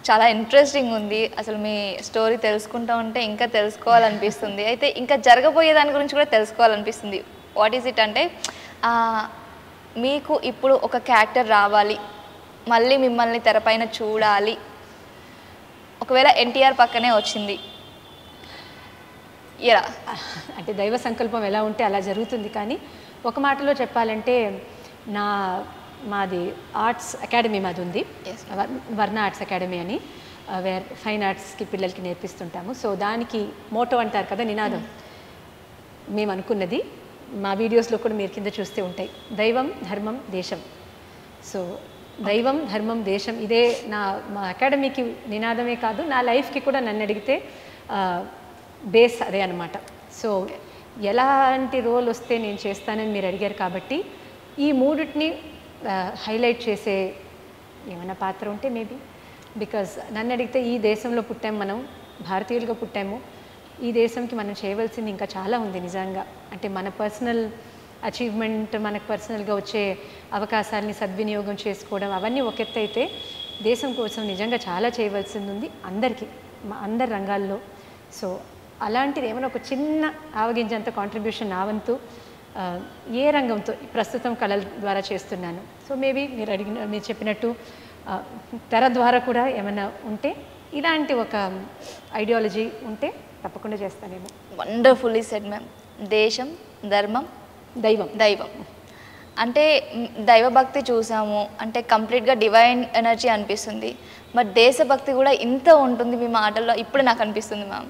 చాలా ఇంట్రెస్టింగ్ ఉంది. అసలు మీ స్టోరీ తెలుసుకుంటా ఉంటే ఇంకా తెలుసుకోవాలనిపిస్తుంది. అయితే ఇంకా జరగబోయే దాని గురించి కూడా తెలుసుకోవాలనిపిస్తుంది. వాట్ ఈస్ ఇట్ అంటే ఆహ్, మీకు ఇప్పుడు ఒక క్యారెక్టర్ రావాలి. మళ్ళీ మిమ్మల్ని తెరపైన చూడాలి. ఒకవేళ ఎన్టీఆర్ పక్కనే వచ్చింది. ఎలా? అంటే దైవ సంకల్పం ఎలా ఉంటే అలా జరుగుతుంది. కానీ ఒక మాటలో చెప్పాలంటే నా మాది ఆర్ట్స్ అకాడమీ మాది ఉంది. వర్ణ ఆర్ట్స్ అకాడమీ అని వేర్ ఫైన్ ఆర్ట్స్కి పిల్లలకి నేర్పిస్తుంటాము. సో దానికి మోటో అంటారు కదా, నినాదం. మేము అనుకున్నది మా వీడియోస్లో కూడా మీరు కింద చూస్తే ఉంటాయి, దైవం ధర్మం దేశం. సో దైవం ధర్మం దేశం ఇదే మా అకాడమీకి నినాదమే కాదు, నా లైఫ్కి కూడా నన్ను అడిగితే బేస్ అదే అనమాట. సో ఎలాంటి రోల్ వస్తే నేను చేస్తానని మీరు అడిగారు కాబట్టి ఈ మూడిటిని హైలైట్ చేసే ఏమైనా పాత్ర ఉంటే మేబీ. బికాజ్ నన్ను అడిగితే ఈ దేశంలో పుట్టాము, మనం భారతీయులుగా పుట్టాము, ఈ దేశంకి మనం చేయవలసింది ఇంకా చాలా ఉంది నిజంగా. అంటే మన పర్సనల్ అచీవ్మెంట్, మనకు పర్సనల్గా వచ్చే అవకాశాలని సద్వినియోగం చేసుకోవడం అవన్నీ ఒక ఎత్తు అయితే, దేశం కోసం నిజంగా చాలా చేయవలసింది ఉంది అందరికీ, అందరి రంగాల్లో. సో అలాంటిది ఏమైనా ఒక చిన్న ఆవగింజంత కాంట్రిబ్యూషన్ నా వంతు ఏ రంగంతో ప్రస్తుతం కళల ద్వారా చేస్తున్నాను. సో మేబీ మీరు చెప్పినట్టు తెర ద్వారా కూడా ఏమైనా ఉంటే, ఇలాంటి ఒక ఐడియాలజీ ఉంటే తప్పకుండా చేస్తానేమో. Wonderfully said ma'am. దేశం, ధర్మం, దైవం అంటే దైవభక్తి చూసాము అంటే కంప్లీట్గా డివైన్ ఎనర్జీ అనిపిస్తుంది. బట్ దేశభక్తి కూడా ఇంత ఉంటుంది మీ మాటల్లో ఇప్పుడు నాకు అనిపిస్తుంది మ్యామ్.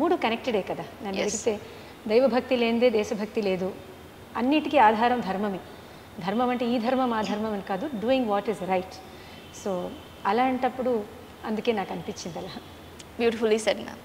మూడు కనెక్టెడే కదా. నన్ను అడిగితే దైవభక్తి లేనిదే దేశభక్తి లేదు. అన్నిటికీ ఆధారం ధర్మమే. ధర్మం అంటే ఈ ధర్మం ఆ ధర్మం అని కాదు, doing what is right. So అలాంటప్పుడు అందుకే నాకు అనిపించింది అలా. Beautifully said ma'am.